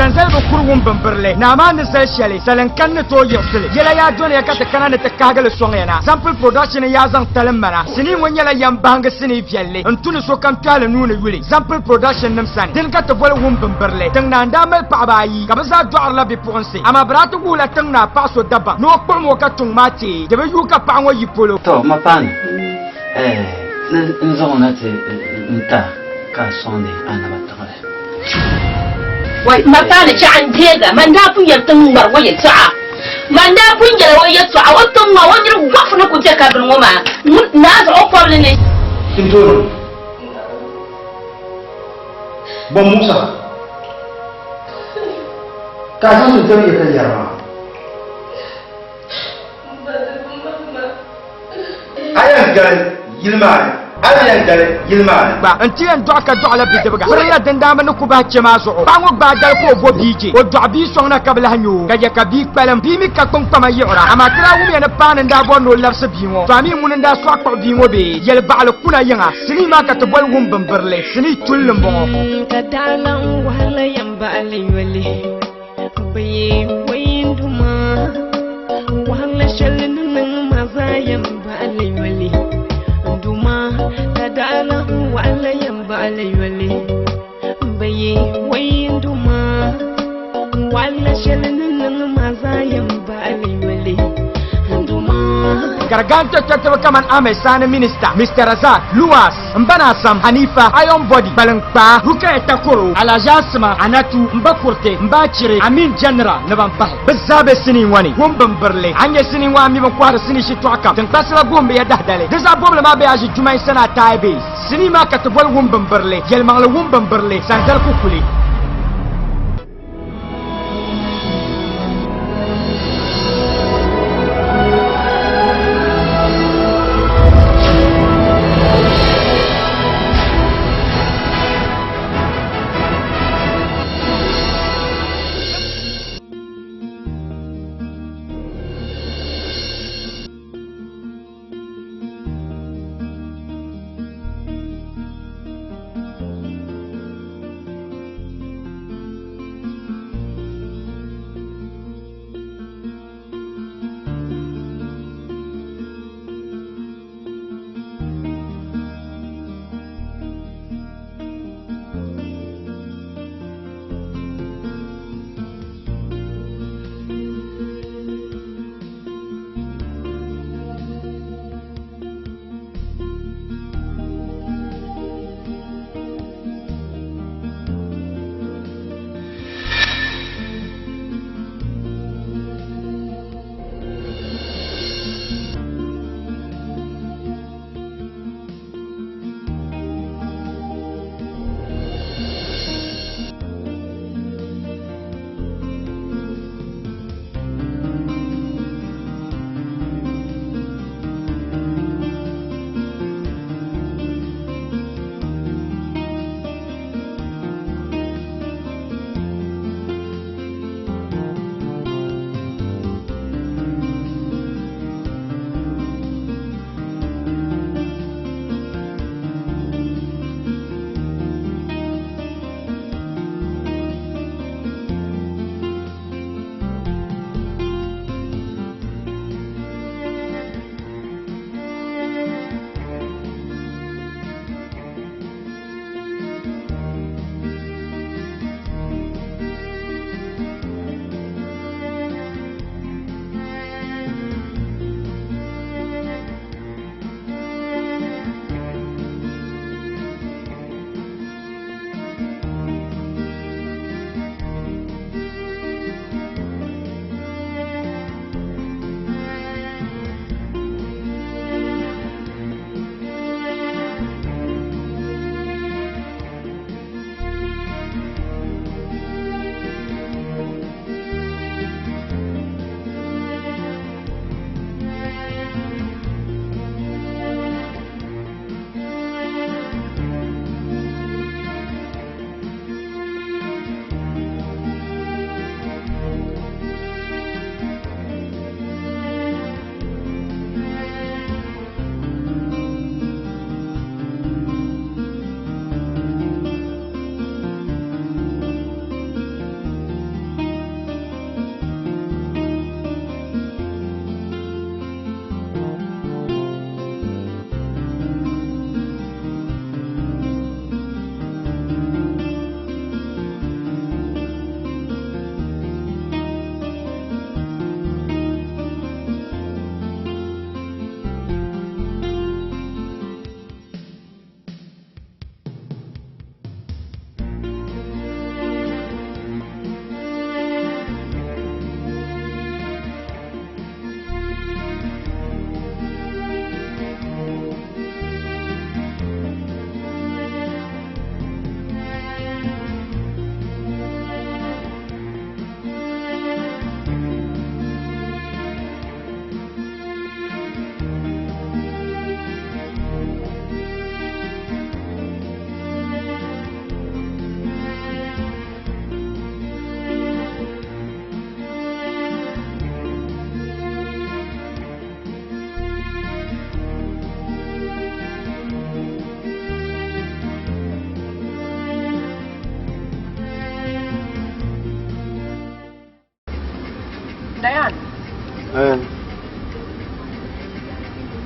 zanzal bo kurwum bamberle na ma ne sal shale salan kan ne to yosle yela ya dole ya kata kana ne ta kagal songena sample production ya zan talan mana sini wonyala yam banga sini fialle antuni so kan tala nuna yuli sample production nam san din ka to bol wum bamberle tang na ndamal pa bayi ka ba za do arla bi ponse ama bratu gula tang na paso daba no ko mo ka tung mati de be yu ka pa ngo yipolo to ma pan nzong na te nta ka sonde ana batare wai ma pan ci an tega man da fu yar tun mar waye ta man da fu yar waye ta a wato ma wani wafu na ku je ka bin ngoma na za o problem ne Tintoro Bon Musa ka san su tare da yara ayan garan yilma ayan garan yilma ba antiyan do ka do ala bidabga farilla dandama no kuba chema so bango ba dal ko bo bije o do bi songna kabla hanyo ga ya ka bi kpalam bi mi ka kon pama yora ama tra wu me na pan nda bo no labsa bi ngo to mi mun nda so ko bi ngo be yel baal kuna yanga sini ma ka to bol wum bamberle sini tullum bo ka dalan wala yamba alaywale baye waynduma wala shalin nan mazayam ba alaywale nduma ka dalan wala yamba alaywale baye waynduma wala shalin nan mazayam ba alaywale nduma garganta tattaba kaman ame sana minister Mr. Razak Luas mbana sam Hanifa Iron Body balankpa ruka etakoro alajasma anatu mbakurte mbachire Amin General nabampa bezabe sini wani wombam berle anya sini wa mi bakwara sini shitu aka tan tasra gombe ya dahdale deza boble ma be aji jumai sana taibe sini ma katbol wombam berle yel mangla wombam berle sanzal kukuli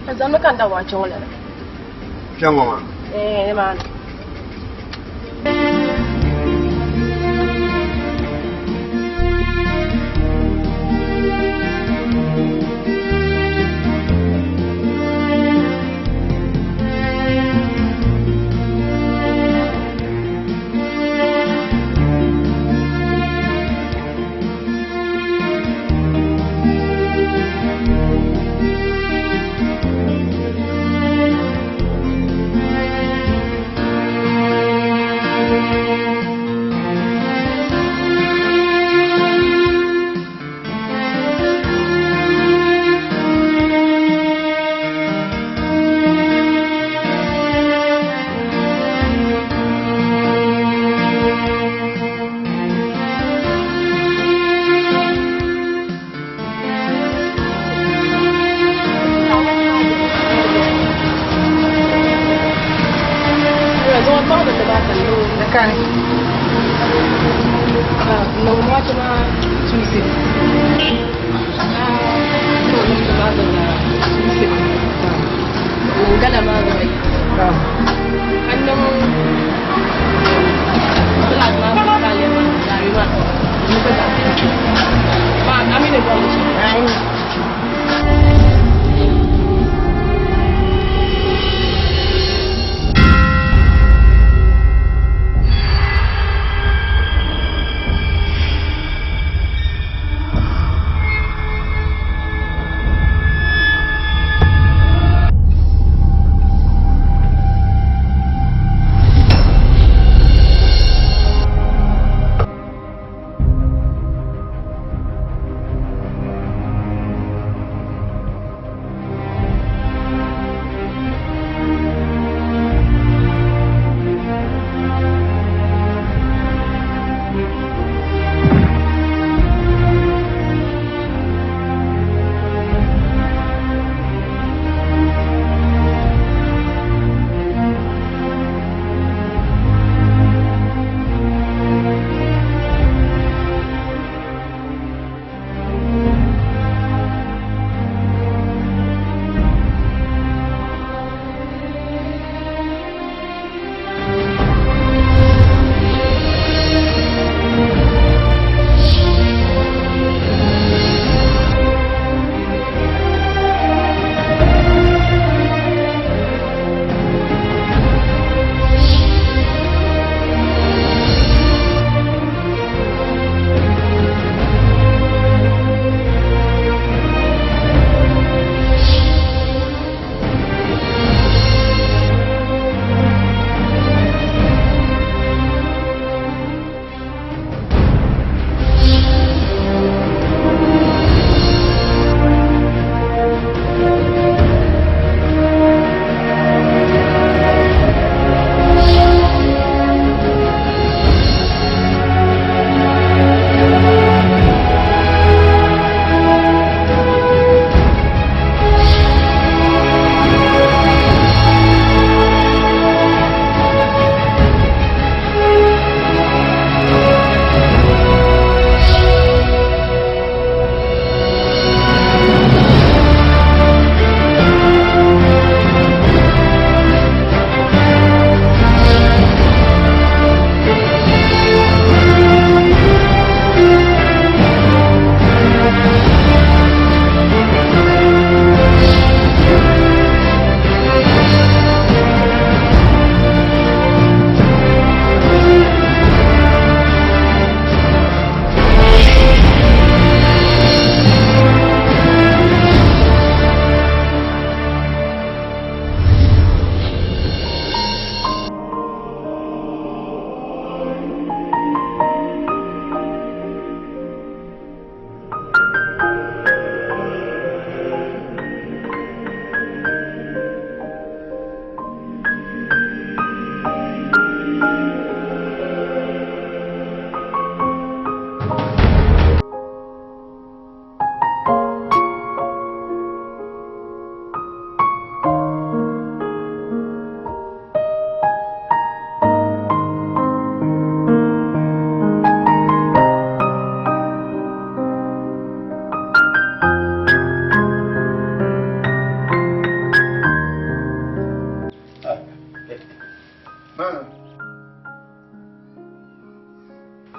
Azam kan da wa chole. Changoma. Man.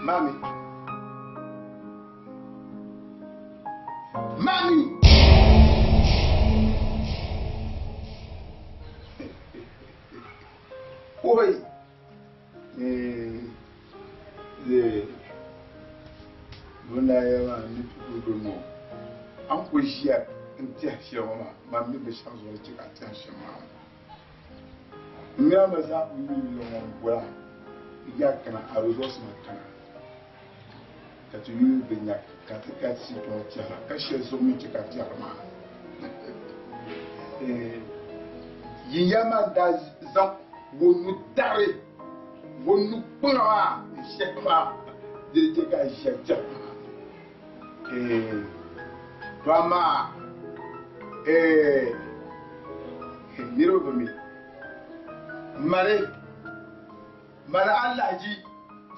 Mami. Mami. Oi. Luna yawa ni tudo no. An ko shiya in ta shi ma mi be shan zo ci ka ta shi ma. Ina ma za ku yi no bora. Ya kana a resource ma kana. Ka tu yi be nya ka ta ka si to ci ala ka shi so mi ci ka ta ma. Yin ya ma da zan wonu dare wonu pura shekma de te ka shekja Mama, miro ba mi. Mare Allah ji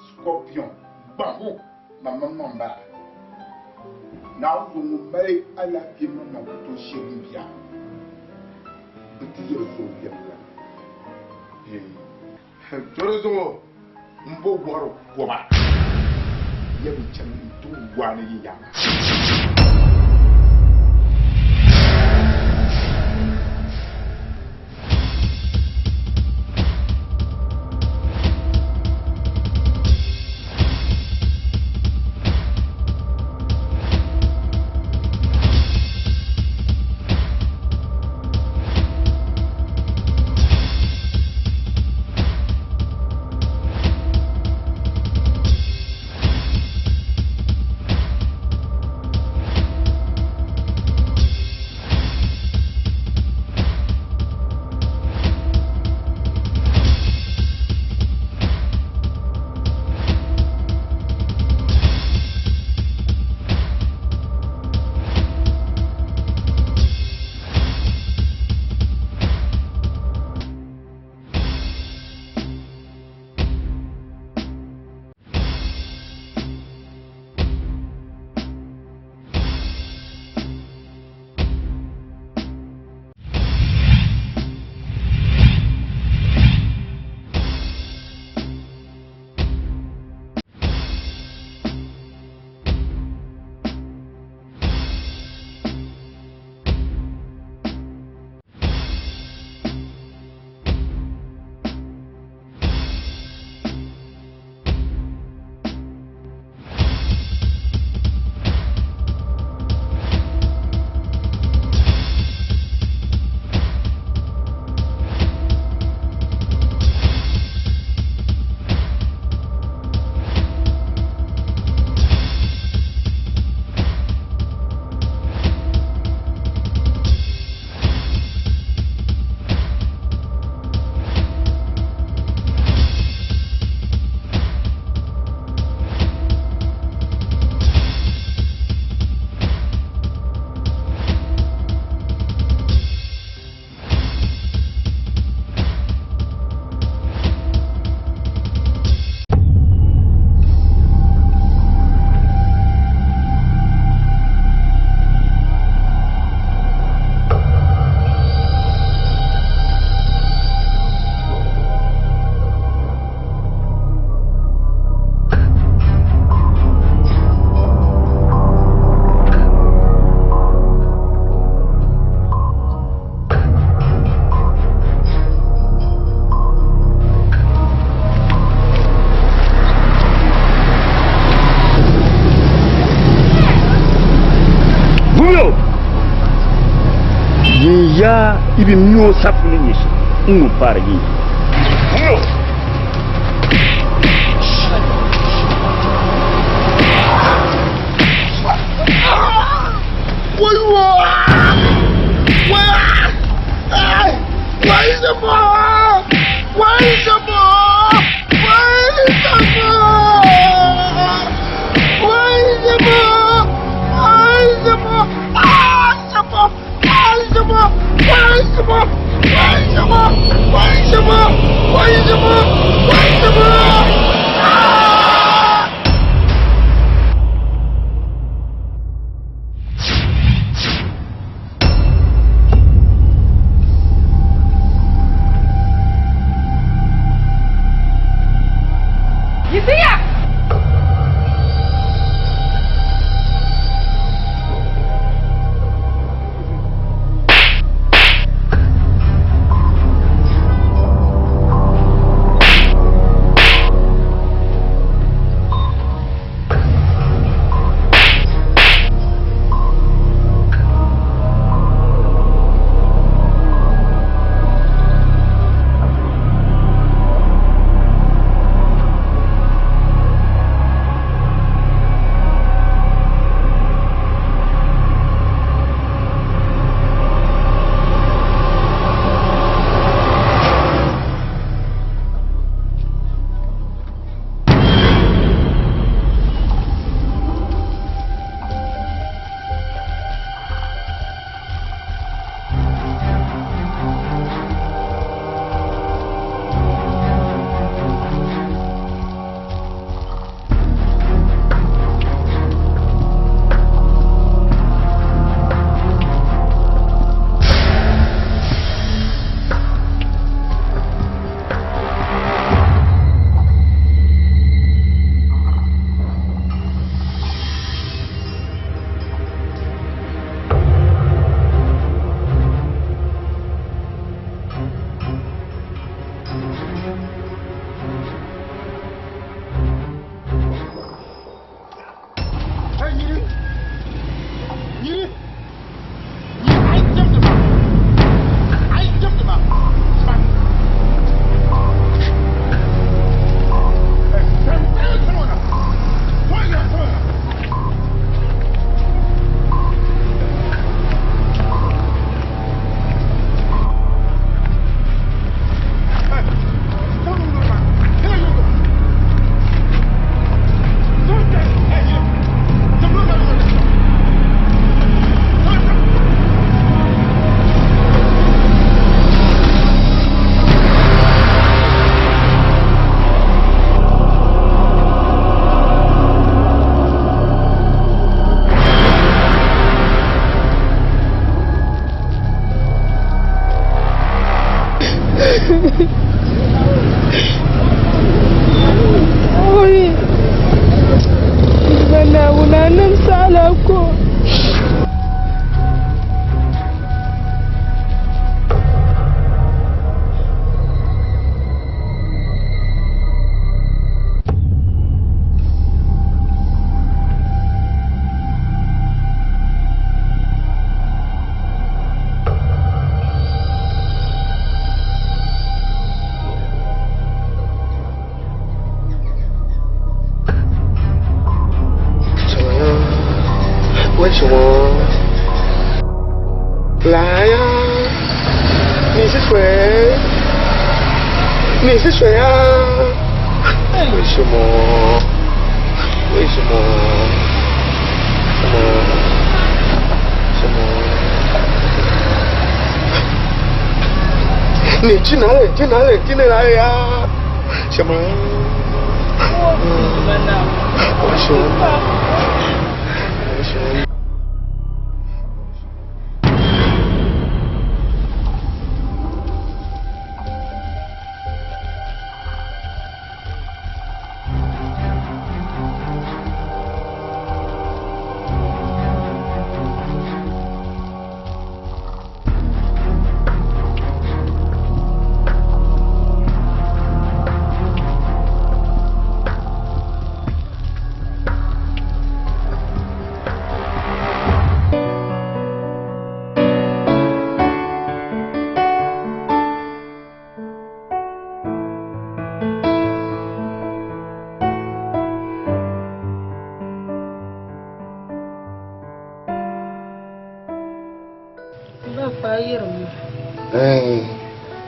scorpion, bahu, mama mamba. Na zo mu mare Allah ki mama to shiri biya. Biti yo so biya. Torozo mbo boro goma. Ya bi chan tu wani ya. Ya ibi mio safu ni nyishi ungu para yi mio Why is the 谁？你是谁啊？为什么？为什么？什么？你去哪里？去哪里？去哪里呀？什么？我喜欢他。我喜欢。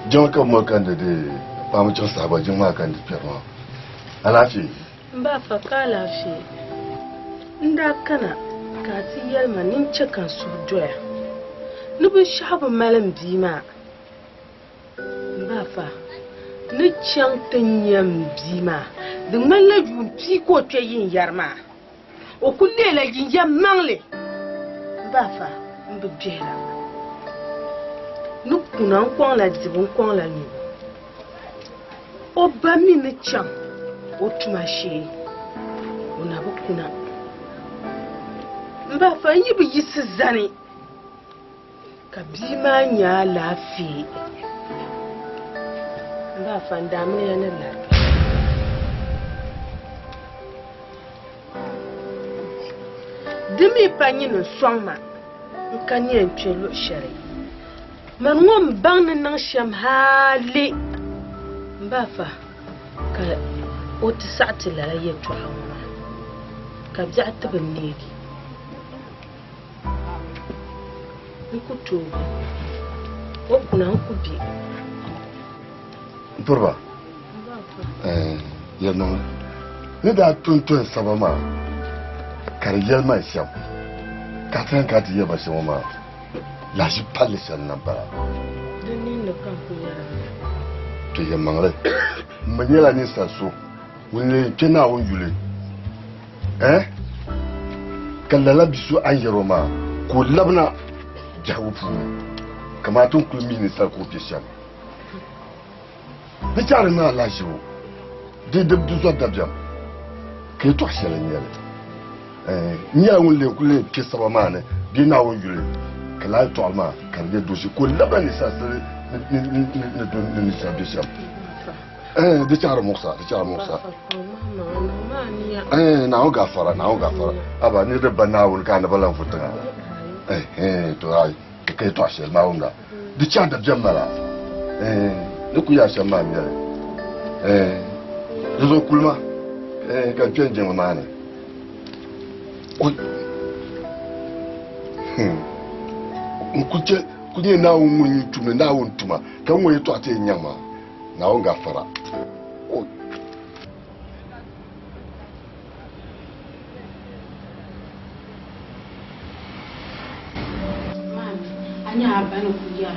Jonka makanda de pamcho saba juma kan perma alafi ba fa ka lafi nda kana ka ti yalma nin cikan su doya nubin shabu malam bima ba fa ni chan tanyam bima de malla ju ti ko te yin yarma o kulle la yin yam mangle ba fa mbe bela nous prenons quoi la disons quoi la nuit au bas mine cham au tumaché on a beaucoup na mba fa yibi yisizani kabima nya la fi mba fa ndame ya na la demi panyi no swangma nkani entwelo shere man ngom bang nang sham hali mbafa ka oti sa'ti la yetu hawa ka bi'at binigi nkutu okuna nkubi turba yelma ne da tuntun sabama kar yelma sham ka tan ka ti yeba shama la je parle sur n'importe deni le campo ya tu es mangé maniela ni saso woni kena won yule kallala bisu an yaroma ko labna jawufu kama tun kulmi ni sa ko pisham bi jar na la jiwo de du so dabjam ke to xela ñele ñaa won le ko le ke sabama ne bi na won yule kala to alma kan de dosi ko labna ni sa ni sa bisham de jar moksa na o gafara aba ni de banawul kan balan futa to ai ke to ashel ma wonga de jar da jamala ne ku ya shama mi zo kulma kan canje ma ne nkuche kunye na wunyi tume na wuntuma kan wo to ate nyama na o gafara anya bana kuya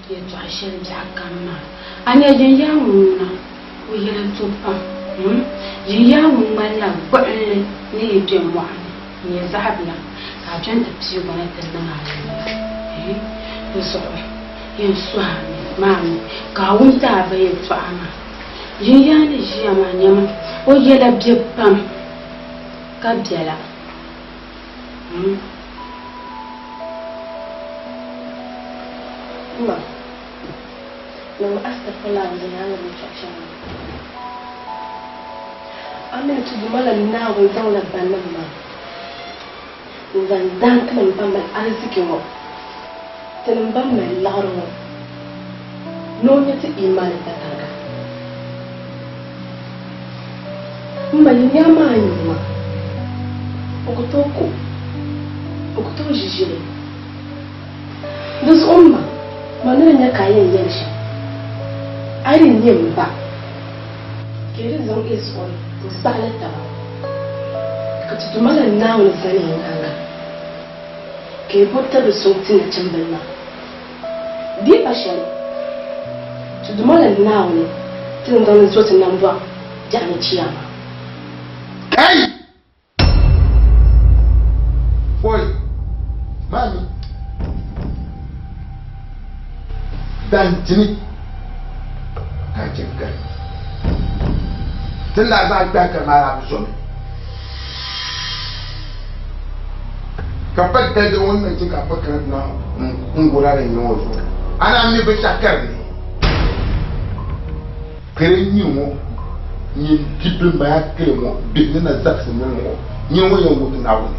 ye to ashen ja kama anya je yawuna o yele to pam je yawun malla ba ne ye jemwa ne zahabla ka janta ti gona tanna to so yin swami mami ka wunta ba ye to ama je yana ji ama nyama o yele bi pam ka biala ما لما أستغفر الله من هذا المشاكل أنا تجمع لنا ويدور لبنا وذن دان كم بمن أرزقه تنبم اللارو نونية إيمان تتاعك ما ينام عينما وكتوكو جيجي دوس Manunya kayan yanshi. Ayin yin ba. Kiri zan is on to start ta ba. Ka tutu mana nawo sani yin anga. Ke bota da sauti na cin na. Di ashan. Tutu mana nawo tin dan so tin nan ba. Jani ciyama. Kai! Oi. Mami. Dan jini ka jinkai tun da za ka kamar abu so ka fadda da wannan jin ka fakar na ungura da yin wasu ana mi bi shakar ne kirin yi mo ni dibin ba ya kire mo bin na zaksin ne mo ni wayan wutu na wani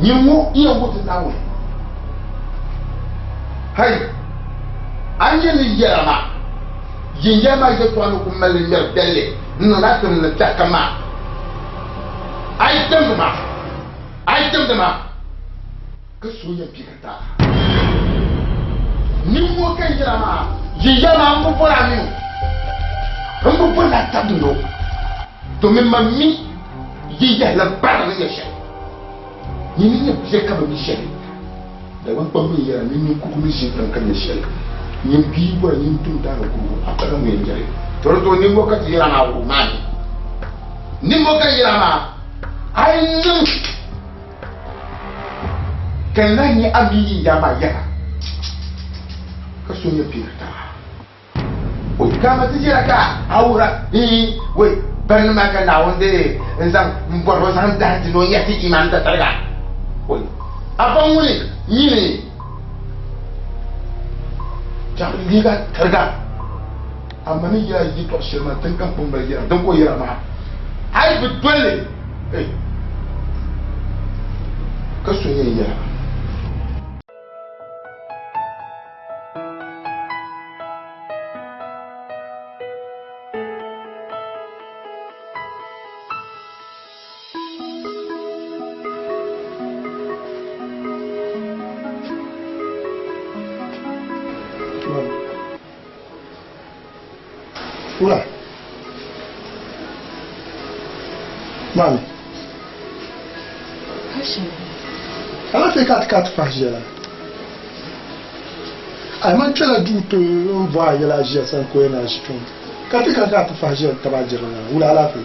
ni mo iya wutu na wani hay anyeli yama yinyama je to anu kumal mer delle no latum na takama ay temma ka soya pikata ni mo kan yama yinyama mo pora mi mo pora taduno to me mami yiya la para ni yesha ni ni je ka ba ni sheri da wani ɓangare yana yin kukumi shi kankan ya shi yin biyu yin tun da ga kuku a ƙasar mu yin jare to ni mo ka tira na wu mani ni mo ka yira ma ayin kan nan yi abi ya ma ya ka so ya firta o ka ma tijira ka aura wai ban ma ka na wanda in san mboro san da ti no yati iman ta targa wai abang wuni yini jangan lihat tergak amani ya yi to shema tengkang pembagian tengko ya ma ai betul kesunya ya Ula. Mami. Ela fait 4 par jour. Ai man tela duto on voit la gère sans quoi na jiton. Quand tu 4 par jour tu vas dire là. Ula la fait.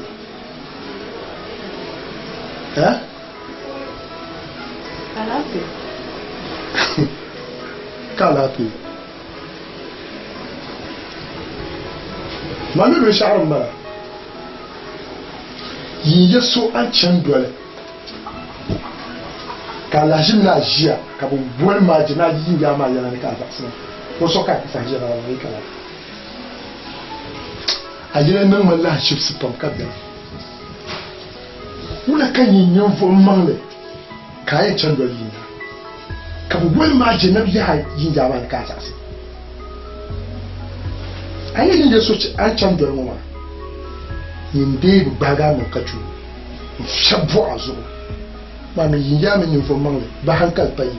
Hein? La fait. Quand la fait. Mami le charme yi so an can dole ka la jimna jia ka bu bol ma jina yi ya ma yana ka ta ko so ka ta jira wa ka la ajina nan man la chip si pom ka da wala kan yi nyon fo mangle ka yi can dole yi ka bu bol ma jina ya yi ya ma ka ta ayi ni de so an can dole mo yinde baga no kachu shabbo azu ba mi yinja mi nyufo mangle ba hankal payi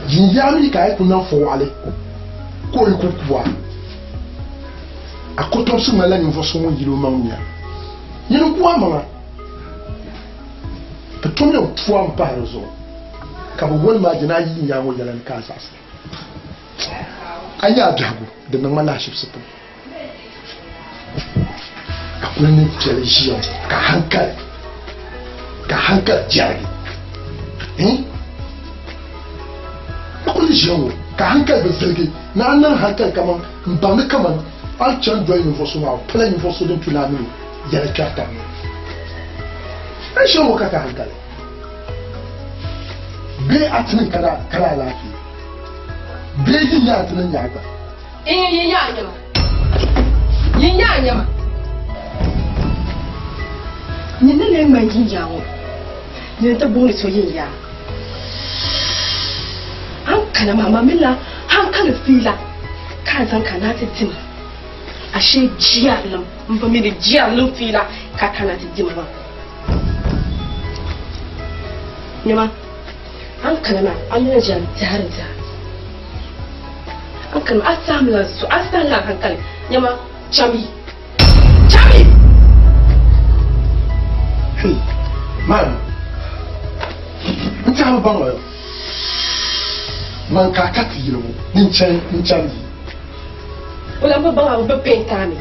yinja mi kai kuna fo wale ko yi kuwa akoto su mala nyufo so mo yiro mawnya yino kuwa mama petomle tuwa mparozo ka bo won ma jina yi nya mo yalan ka sasa anya dago da nan mala shi sipo akwai ne television ka hankal jari akwai jiyo ka hankal da zirgi na nan hankal kaman mbanga kaman an can doyin nufosu ma plan nufosu din tunani ya kyata an shi mu ka hankal be atinin kala lafi be yin ya atinin ya ga yin ya nyama你那人蛮阴阳哦，你都不会说阴阳。俺看到妈妈没啦，俺看了飞啦，看上看那只鸡嘛，啊是鸡啊了，我们没的鸡啊能飞啦，看那只鸡嘛。Nyama. An kalama an yi jan jarinta. An kalama an samu lansu an san lan hankali. Nyama chami. Chami. Man. Nta ba ba. Man ka ka ti yiro. Nchan yi. Wala ba ba ba pentani.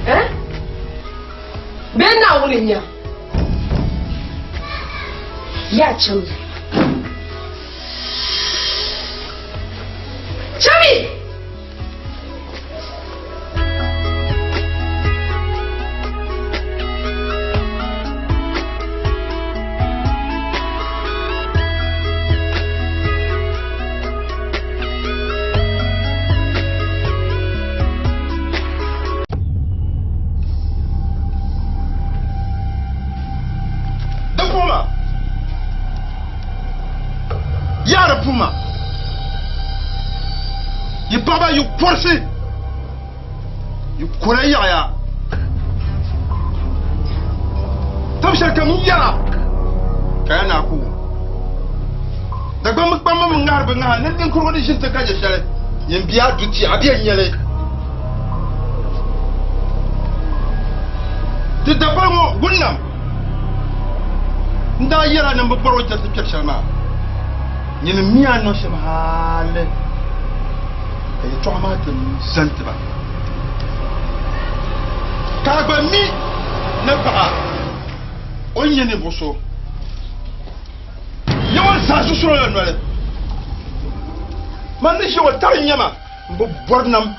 Eh? Ben na wurin ya. Ya chami. Chami! Yara Puma! You baba, you pussy! You Korea! Tamshar Kamia! Kanaku. The Gomma Narbanga, nothing coronation to Kajashare. Yimbia Duty, Abia Yele. Did the Bamo Gunnam? Nda yara number 4 just a picture. Yin mia no shim hale e trauma te sentba ka ba mi na ba onye ne boso yawan sa su so no le man ni shi wata nyama mbo bornam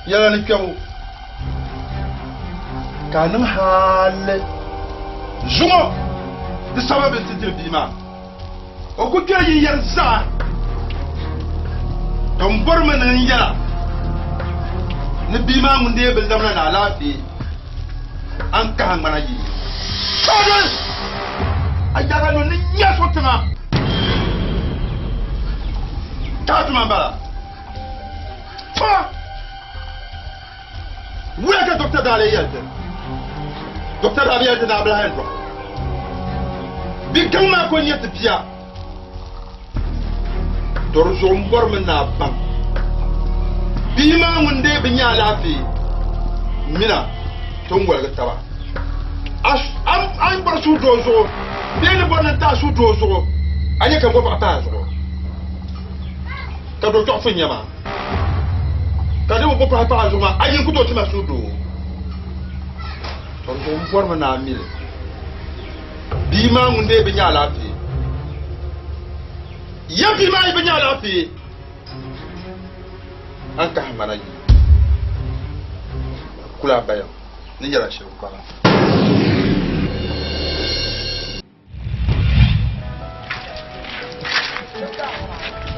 yala ni kyawu kanin hale zumo de sababu sitir bima o ko joyi yar sa don borma nan yara ni bima mun de bel damna na lafi an ka hangana yi sadon ajaga no ni nya sotama tatuma bala fa wuya ka docteur dale yelde docteur abiyelde na bla hen bi kama ko nyet biya Dorzo mbormana bam bima munde binya lafi mina tongwa gatawa am bar su dozo bele bona ta su dozo anya kan bofa ta zo ka do to funya ma ka do bofa ta zo ma anya ku to tima su do Dorzo mbormana mile bima munde binya lafi yapi mai banya lafi an ka hamana yi kula bayan ni jara shi bala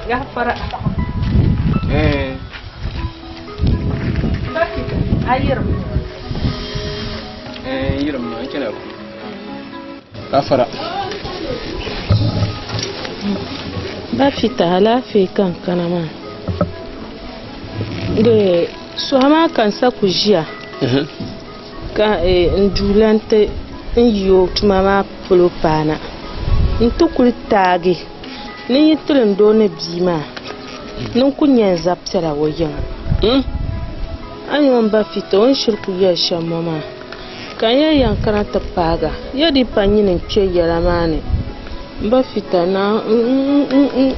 Ya para ayirm yiram ma kina ku kafara ba fita halafi kan kanama de suhama kan sa ku jiya ka ndulante nyo tumama polo pana ntukul tagi ni yitrin do na bima nin kunyan zaptara wayin ayon ba fita on shirku ya shamama kan yayan karanta paga yadi panyinin ce yaramane ba fita na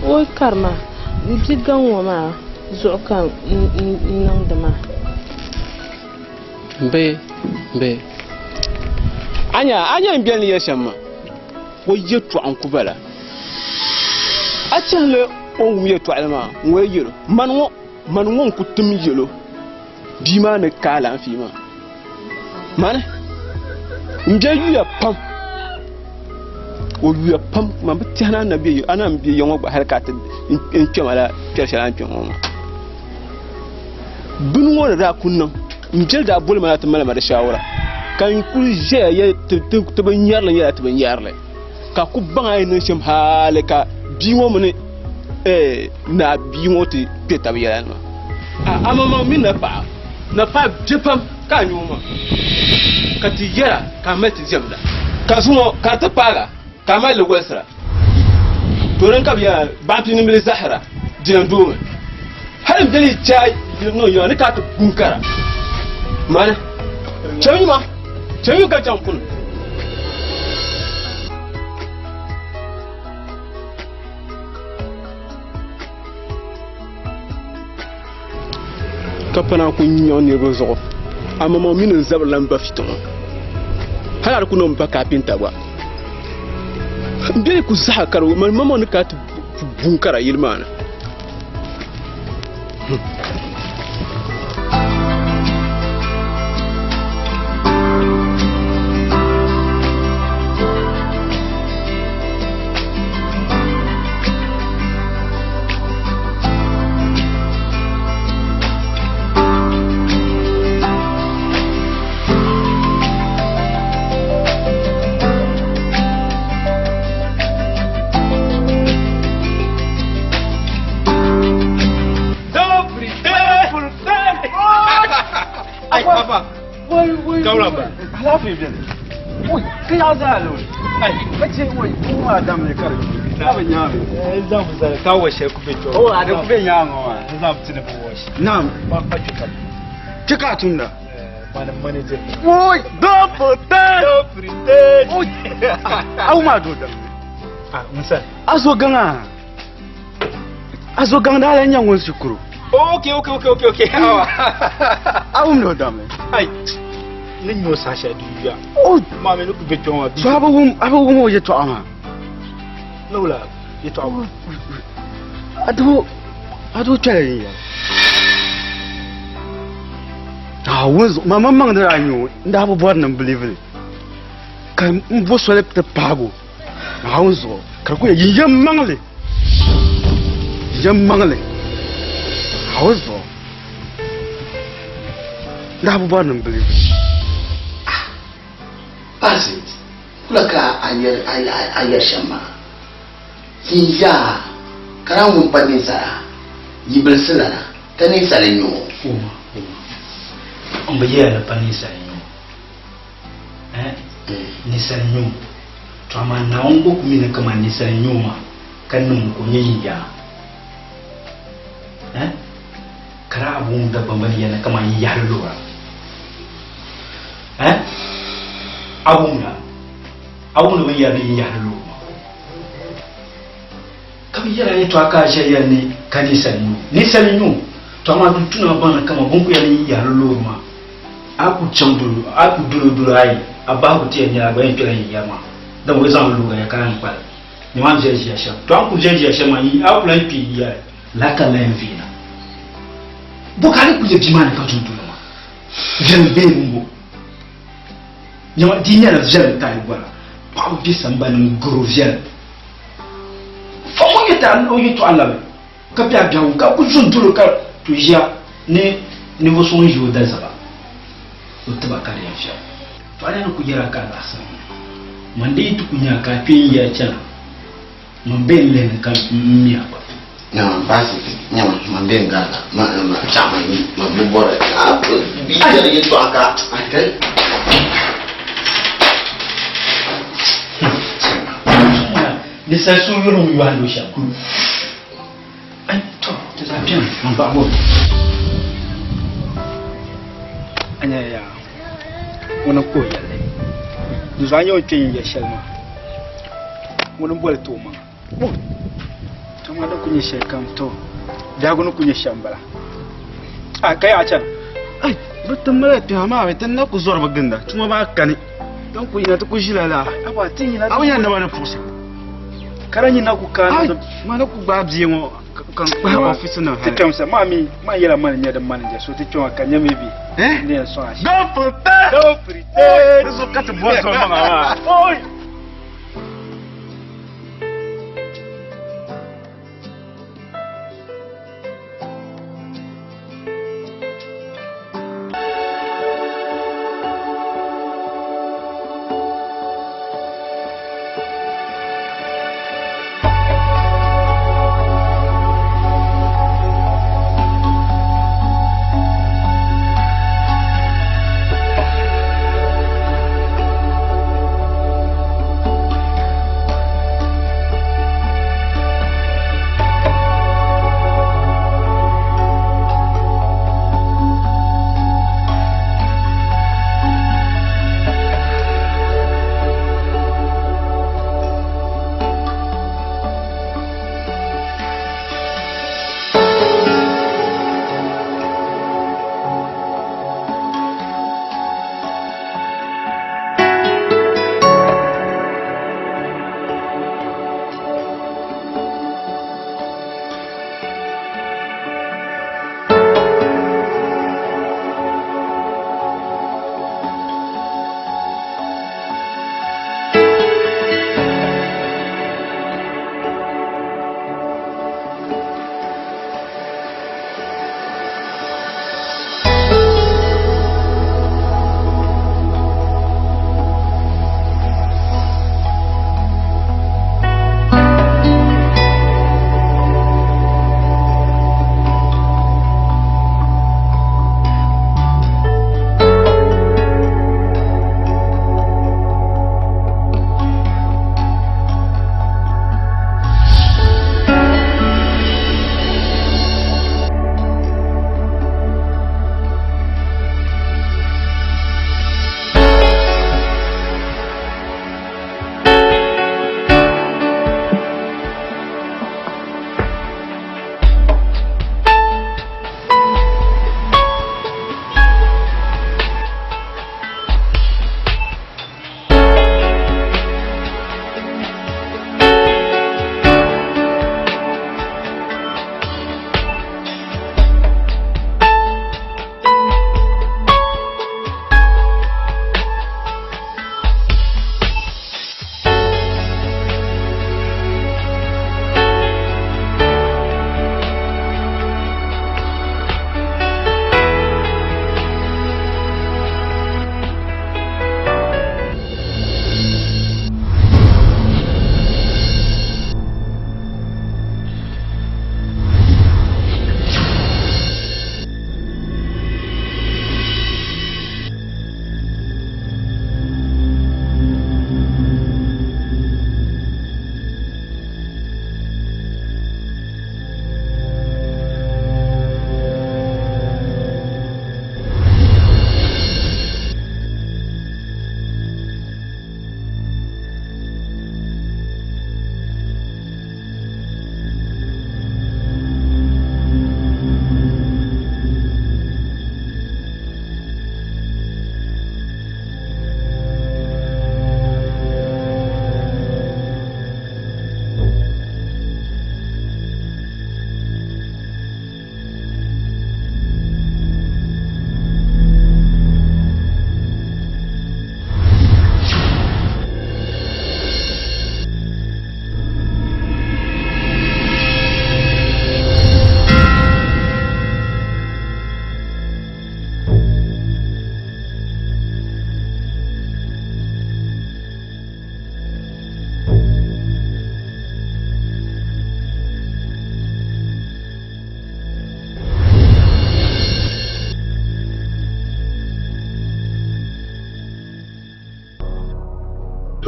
o karma bigan wama zukan nan da ma be anya biyan ya shamma ko yetu an kubala a can le on wuye to alma ngoy yelo man ku tum yelo bi ma ne kala fi ma man nje yu pam o yu pam ma bitana nabi ana bi yongo ba harkata in kemala pershalan kemo bun wona da kunnan njel da bol ma ta mala da shawara kan ku je ya to ban yarla ya to ban yarla ka ku ban ay no shem halaka biwo mun na biwo te peta biya no amama min na pa jepam ka nyuma ka ti yara ka meti zemda ka sumo ka ta paga ka mai lugwesra Turan ka biya ba tu ni mili zahara dinan do har dali chai no yo ne ka to kunkara mana chami ka jam kun kapana kun yo ne go zo amma mo min zablan ba fiton har ku non ba kapinta ba mbele ku zaha karo man mama ne ka bunkara yilmana Oi, que azalo. Ai, bace wai kuma da mai karfi. Abin ya mai. Zan mu zara kawo shi ku fito. Oh, a da ku ben ya ma. Zan mu tuna ko shi. Na'am. Ba ka tuka. Kika tunda. Mana manager. Oi, da pote. Do pretend. Oi. Au ma do da. Ah, musa. Azo ganga. Azo ganga da yan won shukuru. Okay. Awa. Au no da mai. Ai. Nin yo sasha duya. Oh, ma me ku fito wa bi. so abu je to ama. Lola, ye to awa. Ado chale ya. Wanzu mamman man da ranyo inda abubuwan nan believe kan mbo so le te pago wanzu karku ya yiyam mangle wanzu inda abubuwan nan believe Basit kula ka ayar shamma hiya karamun panin sara yibil silara tani sarenyo on ba yela pani sarenyo ni sarenyo to ama na on ko kumina kama ni sarenyo ma kanun ko nyiya kara abun da bambani yana kama yiya lura awuna ba yara yin yara loma kama yara ne to aka shari'a ne ka nisan yu to amma duk tuna bana kama bunku yara yin yara loma aku candulu aku dulu ai abahu tiya nya ba yin kira yin yama dan wai zan lura ya kan kwal ni man je ya sha to aku je ya sha ma yi aku lan pi ya la ka lan vina bukari ku je jimani ka tundulu ma jambe mbo nyama dinya na jel kai gwala pa bi samba ni groviel fo mo yeta o yito Allah ka pia biawu ka ku juntulu ka to ya ni wo son jo da zaba o taba kare ya sha to ana ku jira ka la san man dai tu kunya ka pin ya chala man ben le ka miya ba nyama basi nyama mambenga ma chama ni mabora bi ya yeto aka akai de sa sourire on va le chapeau. Attends, tu vas bien, on va voir. Anya ya. Wona ko ya le. Du zanyo tin ya shalma. Wona bole to ma. To ma da kunye shekam to. Da gono kunye shambala. A kai a can. Ai, batun mala ta ma mai tan na ku zuwa baginda. Tuma ba ka ne. Dan ku ina ta ku shilala. Aba tin ina. Awon yan da ba na fusa. Karanyi na kuka na mana ku ba biye mo kan ba office na ha tikem sa mami ma yela man nya da manager so tikem ka nya mebi ne so ashi do prite so kat boss ko ma oi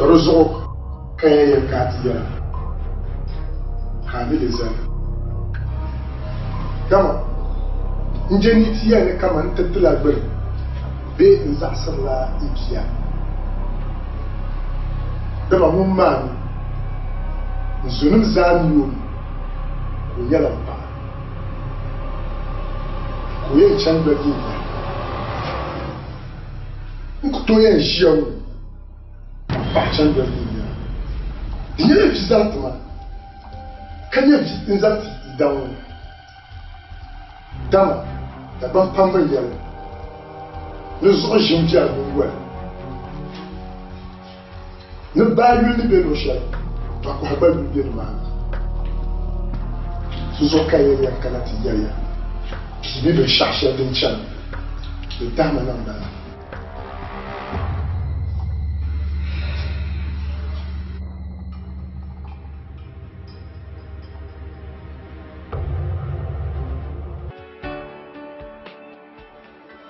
Torozo kaya katia kamiliza kama njeni tiya ne kama ntatula gbe be nzasala ibia dama mumman zunum zaniyo ko yala ba ko ye changa dinga nkuto ye jiyo ba changa dinga dinga bizatuma kanya nzati dawo dama da ban pamban yalo ne zo jinja ngwa ne ba yuli be no sha ba ko ba yuli be ma zo kaya ya kana ti yaya ki be chercher din chan de dama nan da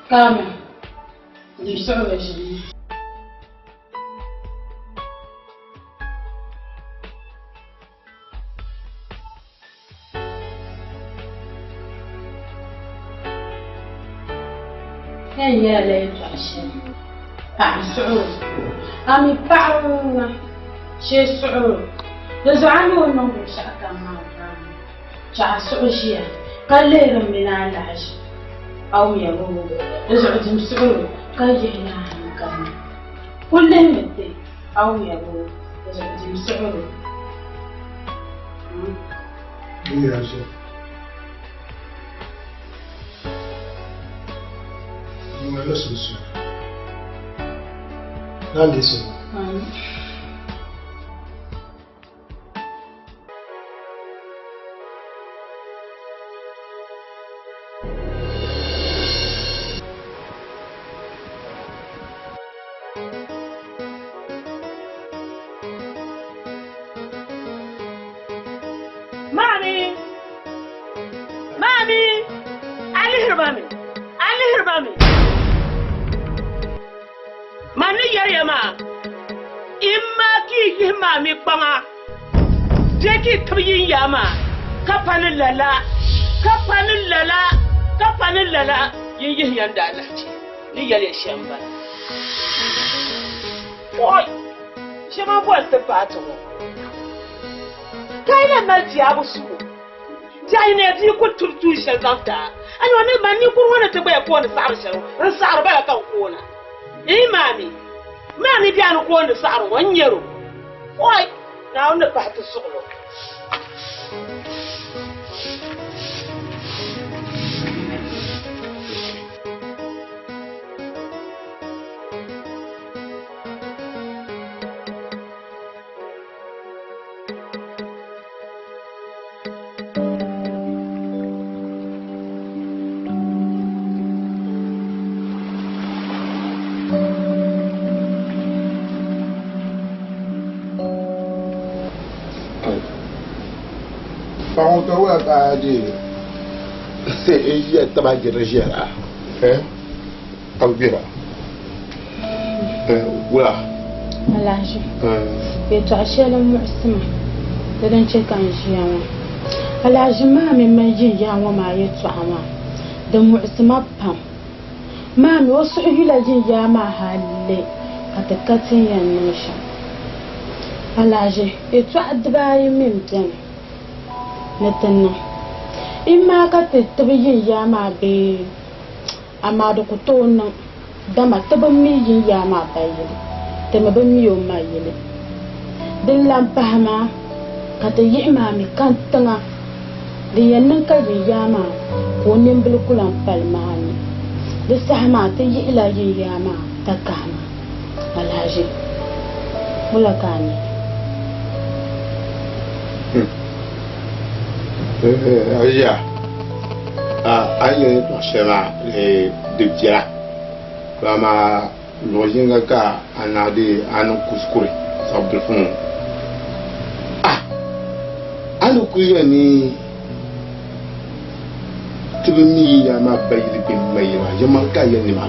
Calma. Deixa eu ver. هيا ليت عشان بعد سعود أمي بعونا شي سعود لزعاني والنوم شاكا ما شاع سعوشيا قال لي من العش أو يا بابا لزعت مسعود قال جينا كم كلهم مدي أو يا بابا لزعت مسعود يا شيخ não é solução. Não é isso. Mami! Mami! Ali mami! Ali mami! Mani yama imma ki yima mi panga je ki tabi yama kafanin lala yin yanda Allah ce ni yale shamba oi shi ma bo ta fata mo kai na malti abu su jai ne ji ku turtu shi zanta an wani mani ku wani ta bai ko ni sar ba kan ko na mami biya ni ko ni sa'ar wanyero oi na wanda ba ta solo Par contre, on a dit c'est il y a tabac de région là. Albira. Voilà. Alhaji. Ya to ashe lan mu'sima. Da dan ce kan shi yawa. Alhaji ma min mai jin yawa ma ya to ama. Da mu'sima pam. Ma mi wasu hila jin ya ma halle. Katakatin yan sha. Alhaji ya to adbayi min dan. Natanna imma ka tattabi yin yama be amma da ku to nan da mataban mi yin yama bayile da maban mi yo mayile din lam fahama ka ta yi imami kan tanga da yannan ka yin yama ko nin bulkulan falmani da sahama ta yi ila yin yama ta kama alhaji mulakani Aja, ayo to shema de dia, kama lojinga ka anade anu kuskure sabdul fun. Anu kuyo ni tibimi ya ma bayili bin mayima, jama ka ya ni ma.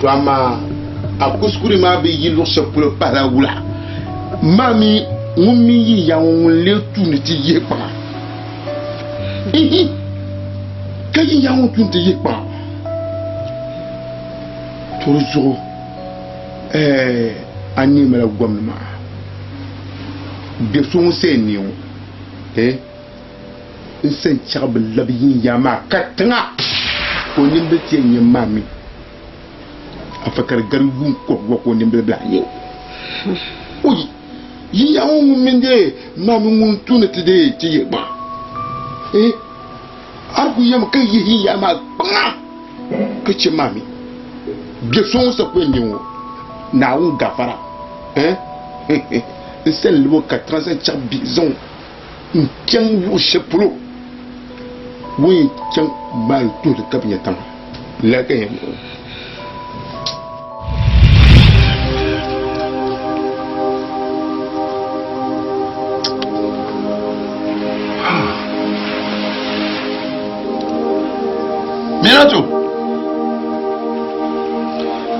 Kama a kuskure ma be yi lo se pour para wula mami ngumi yi ya won le tu ni ti ye pa kayi ya won tu ti ye pa toujours ani mala gwamma be so se ni o sen chab labi ya ma katanga ko nimbe ti ni mami afakar garbu ko nimbe bla ni oyi yi ya won minde mami mun tuna ti de ti ye ba arku yam kai yi ya ma pa kace mami be so se ko ni o na un gafara c'est le 85 bison un tiang wo cheplo oui tiang mal tout le cabinet tam la gagne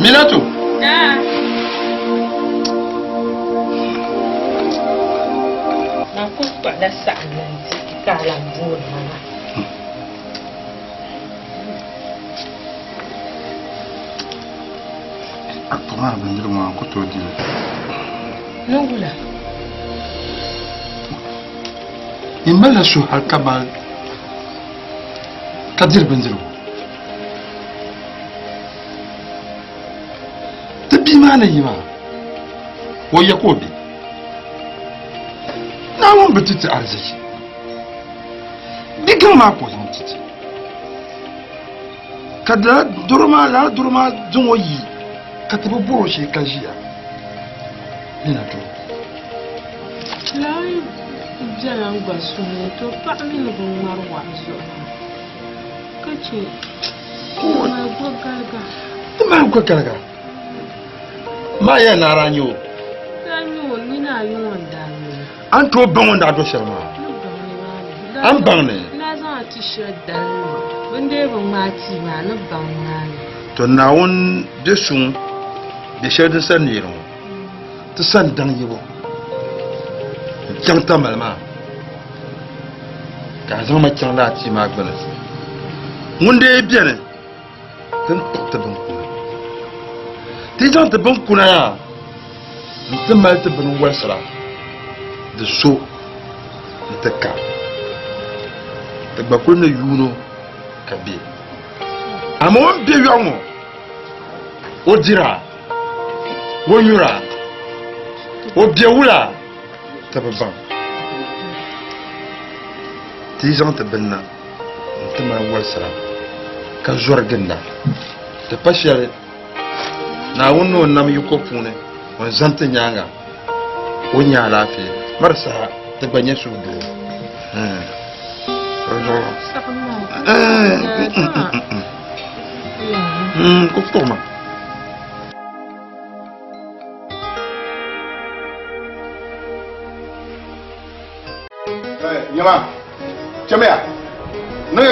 Minato Pada saat nanti kita lambun mana? Aku mah bener mau aku tuh dia. Nunggu lah. Imbala su halkabal. Kadir bener. Tapi mana ima? Waya kobi. Nawon betiti arziki digan ma ko zan titi kada durma dunwoyi ka tabi buro shi kajiya ina to lai jalan basu to pa min go marwa so kace ma go garga ma ya na ranyo ni na yi wanda an to ban wanda do sharma an ban ne na zan t-shirt da wanda ban mati ma na ban ne to na won de sun de shirt san ne ro to san dan yibo janta malma ka zama can la ti ma gbana wanda ya biya ne tun ta ban ku ti jan ta ban ku na ya tun ma ta ban wasara de so de ka de bakul na yuno kabe amon be yawo o dira wo yura o biewula tababan ti jan ta banna tuma wasara ka zorganda te pashare na wonno nam yuko pune on zanta nyanga o nya lafiya marsa ta banye su do ko toma nyama chamea no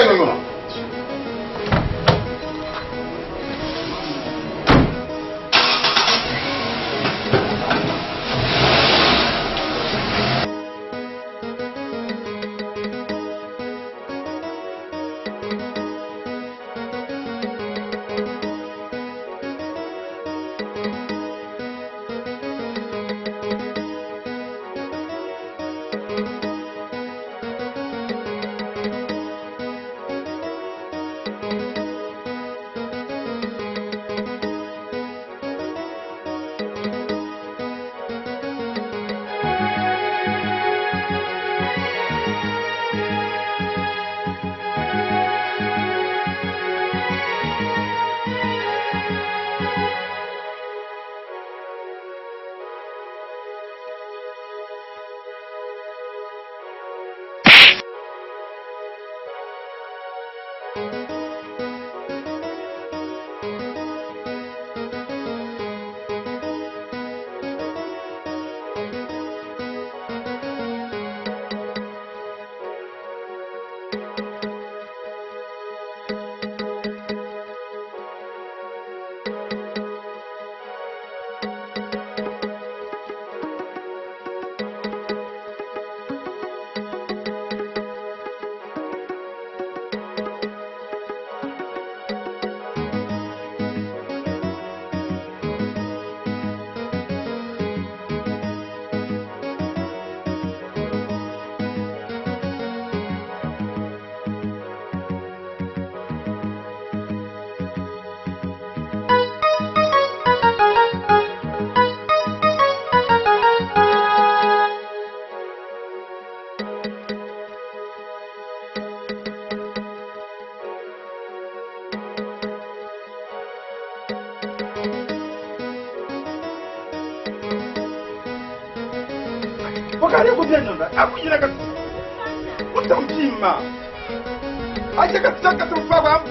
kare ko bien nanda aku nyina ka utam timma aje ka tsaka tu fa ba am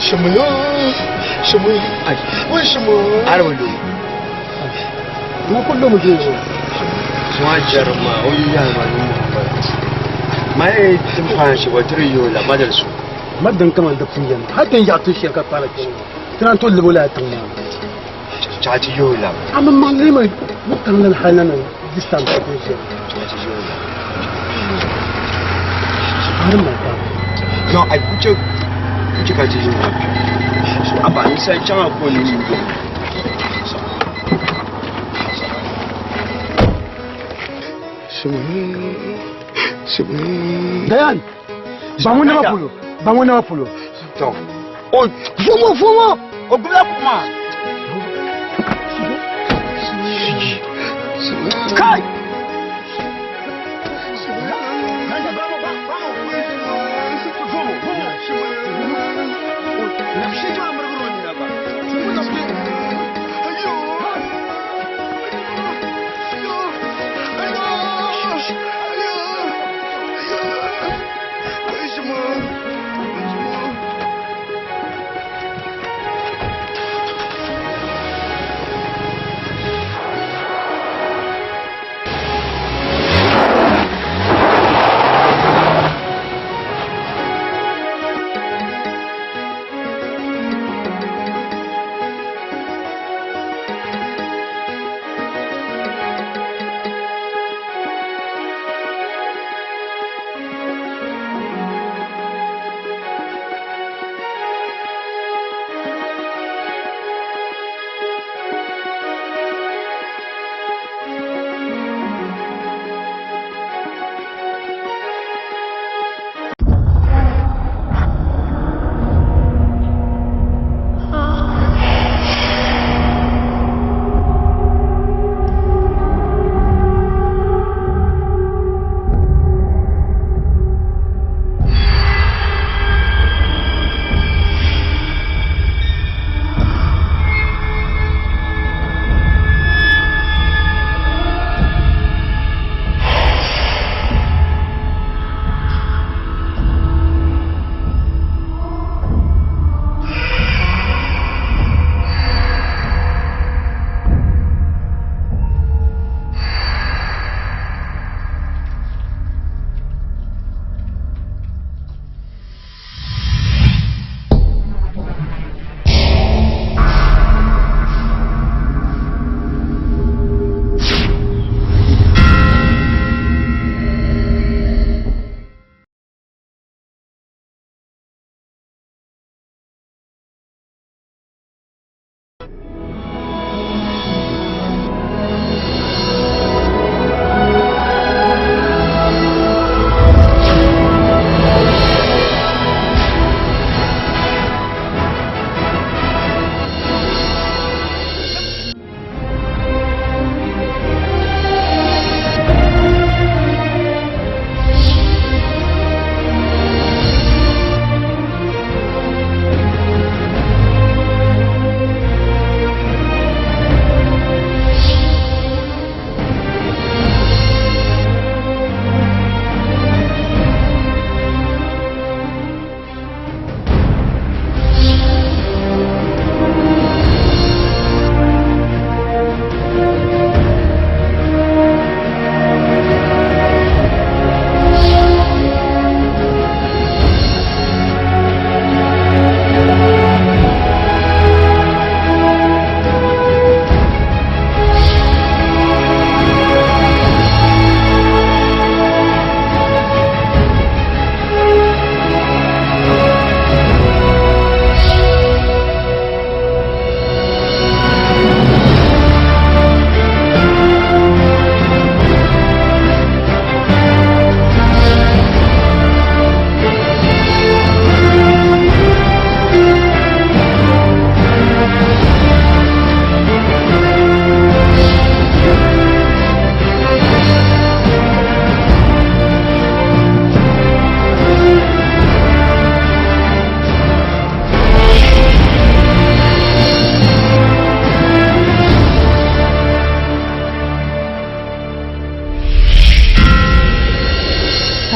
什么呀？什么？哎，为什么？俺不懂。我不懂这个。什么家人嘛？我一家嘛，买怎么办？是我这里有了，买点书。ما دن كمان دفنيان هاتين جاتو شيكا قالك ترى تقول لي ولا تنام جاتي يولا اما ما لي ما بتنن حالنا ديستان تكوشي جاتي يولا هرم ما no ai kuce ka ji yunwa a ba ni sai can ko ni Dayan bangun nama pulu então oh fumo o bla kuma kai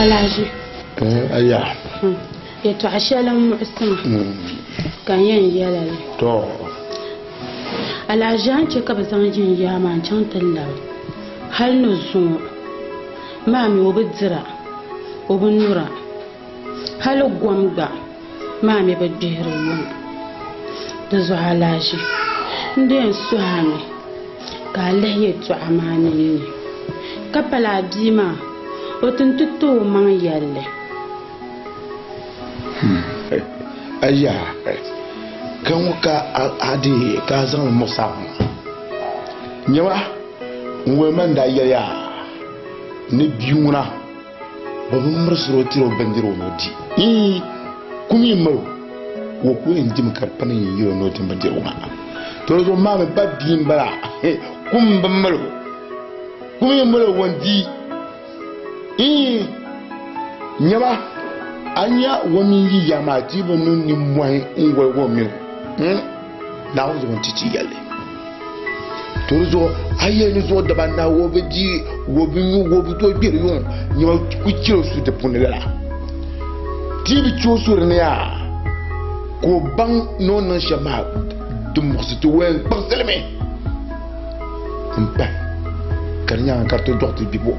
Alhaji. Ayya. yɛtɔɣa shɛli n muɣusiŋa ka n yɛn yɛla li alaazan chɛ ka bi zaŋ jin yaa maa n chaŋ ti labi hali ni zuŋo maami o bi dira o bi nura hali gom gba maami bi gbihiri yuŋ di zuɣu alaazi n di yɛn suhami ka a lihi yɛtɔɣa maa ninni ka pala a bia maa o tin ti tooi o maŋ yɛlli aya kan ka adi ka zaŋ musa nyɛma n wɛ man da yɛya ni biuna ba bi mirisiri o tiri o bindiri o n'odi kumi malo wo ku yin dim ka pani yin yiro n'odi bindiri o ma to zo ma mi ba biin bara kum ba malo kumi malo wandi nyɛma anya wami yi yama ti bo no ni mwai ngwe wo mi na wo zo titi yale to zo aye ni zo da banda wo be ji wo bi nyu wo bi to gbere yon ni ma ku chiro su de punela ti bi cho su ne ya ko bang no na shama dum mo su to wen bang seleme mpa kanya karto dokti bibo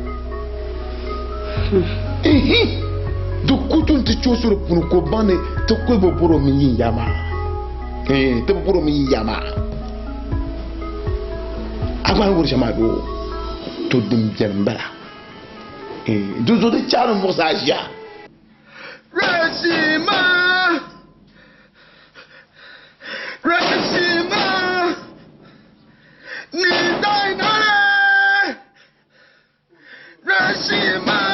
do kutun ti chosoro punu ko bane to ko bo boro mi yin yama to boro mi yin yama agba ngor jama do to dum jambara do zo de charo mo sajia Rashima ni dai nare Rashima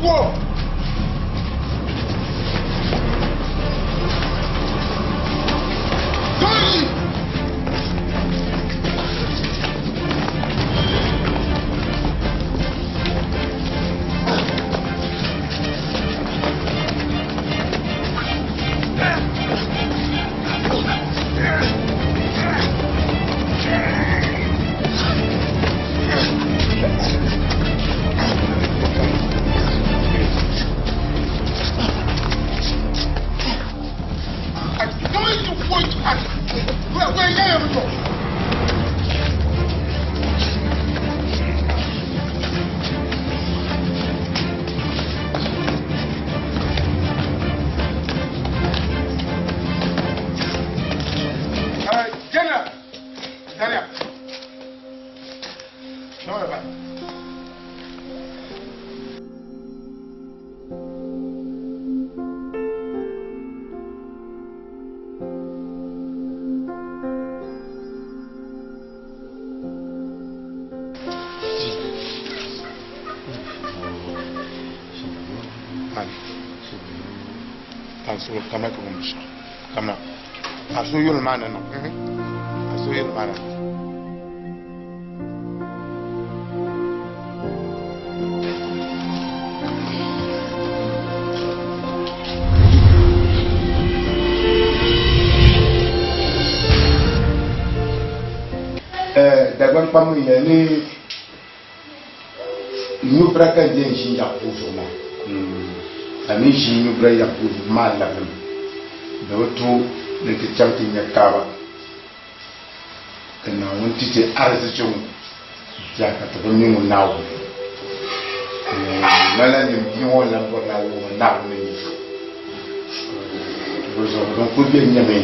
ko Doi Aso kama ko musha kama aso yul mana no aso yul mana dagon pamu ni ñu braka den ci yakku so ma ami shi ñu bra yakku ma la kan da wato da ke chauti nya kaba kana wonti te arzicin ya ka to ni mu nawo mala ni bi wala ko nawo nawo ni bozo donc ko bien nyame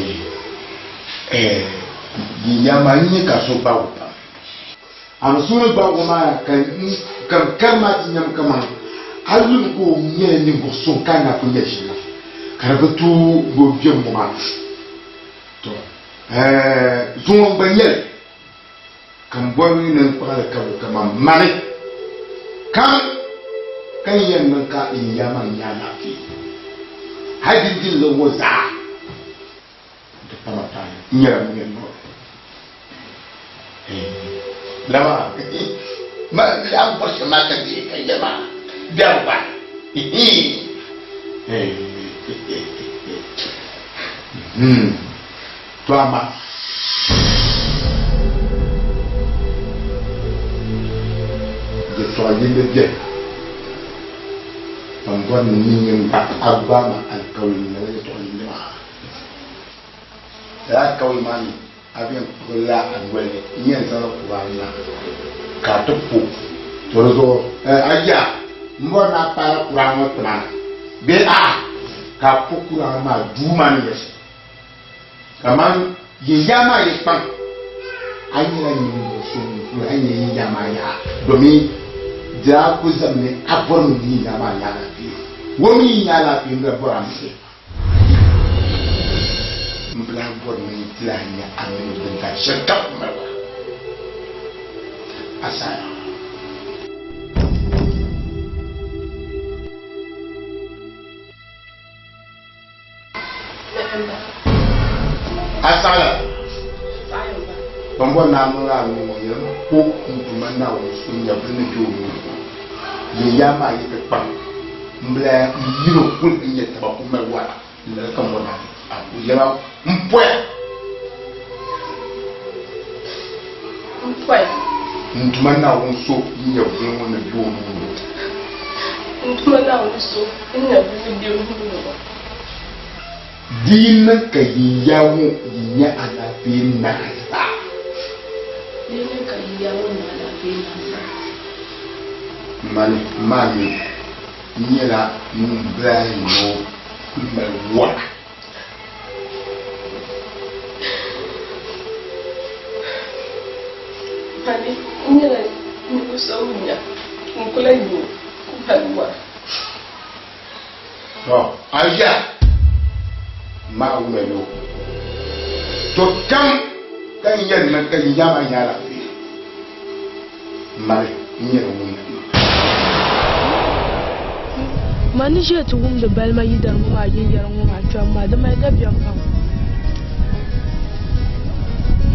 ni nyama ni ka so ba wuta am sunu ba ko ma kan kama ti nyam kama alun ko nye ni go so kana ko yeshi kara ko tu go bien mo ma to zuwa banyel kan boyi nan ko ala ka kama mane kan yan nan ka in yama nyana fi hadin din lo woza de pamata nyara nyen no lama ma ya bos ma ka di ka jama dawa to ama de to yin de je pangwan ni yin ba agama al kawin na to yin ma ya kawin mani abin kula angwele yin zaro kuwana ka tupu torozo aya mbona para kurama tana be a ka pukura ma duma ni yes kaman yiyama yipan anyira ni so ku anye yiyama ya domi ja ku zamne abor ni yiyama ya la fi womi ya la fi ngabora mse mbla bor ni tlanya amen dinka shaka mawa asaya asala bambo na mura mu yo ko ntuma na wo sunya bune jo mu ye yama ye pepa mbla yiro kul ye taba ko mewa le ka mo na aku yama mpoya ntuma na wo so ye bune mo na jo mu ntuma na wo so nya bune de mu dina ka yawo yinya ala bin na ta dina ka yawo na ala bin na mani nyela mbrai no kumewa mani nyela nikusonya nkula yu kumewa to aya ma umelo to kam kan yan nan kan yama yara fi mare nyero mun Man je to whom the bell my either my year and my drum, madam, my debut.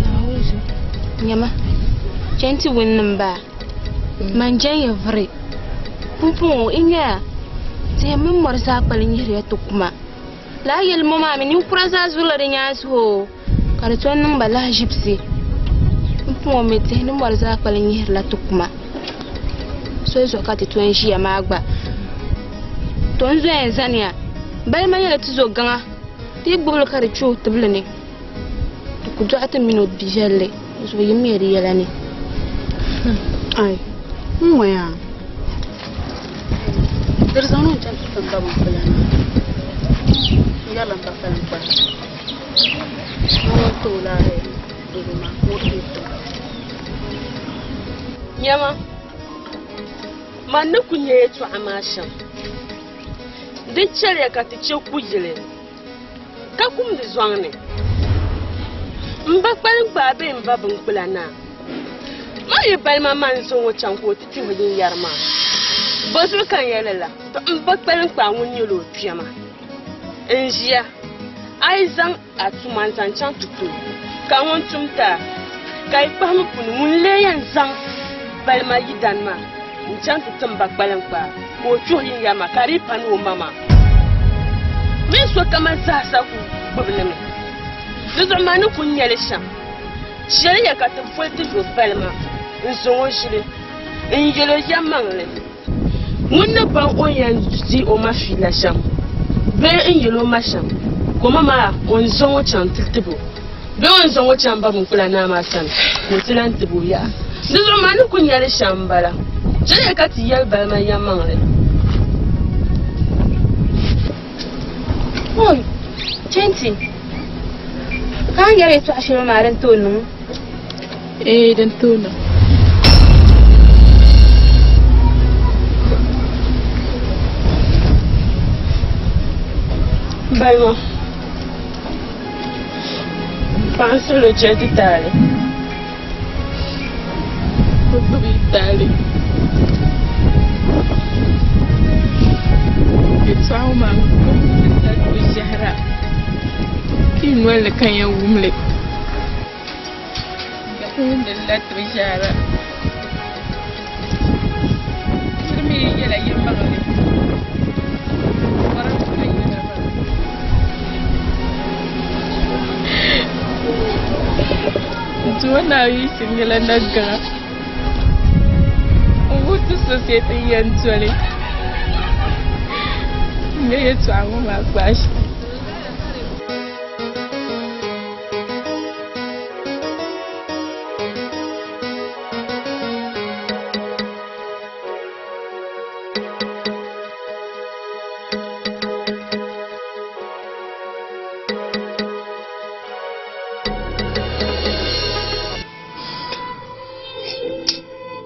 Now is it? Yama, gentle win them back. Man jay of free. Pumpo in ya. Say a memoir sapling here to Kuma. La yell mamma, and you presas will ring as ho. Carton number la gypsy. Pumpo me say no more sapling here la tukuma. So is a cat to enshi a magba. Tonzo and Zania. By my letters ganga. The bull carry true to blenny. You could at a minute be jelly. So you may real. Aye. Where? There's no chance to come up. Yalan Papa. No to lie. Yama. Manukunye to Amasha. The cherry cat chokujele. Kakum the Zwane. Mbakpan Babe and Babun Kulana. My by my man so much and quoted to within Yarma. But look at Yella, but Bankpa when you look Yama. And Gia, I sang at 2 months and chant to two. Come on, Tumta. Kai Pamukun, Munlay and sang by my Yidanma. And chant to come back Balampa, or Johin Yama, Karipan, oh mamma. Miss Wakamansa, Bubbling. There's a man who Yelisham. Sherry, I got the footage of Belma. And so on she in yellow yamangle. When the Baoyan see o ma fila sham. Very in yellow masham. Comama on so much untiltable. Don't so much ambabulana, my son. Mutilan Tibuya. This is a man who couldn't yell shambala. Jelly got to yell by my yamangle. Oh, Chancy. Can't get it to Ashima Marantono. Eh, then Tono. Balma. Penso lo c'è di tale. Tutto di tale. Che trauma. Che shahra. Chi non le kanya umle. Che della trishara. Sirmi yela yirma. Tuwana yi singela naga. Ubutu society yantuale. Ngeye twangu makwashi.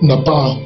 N'a pas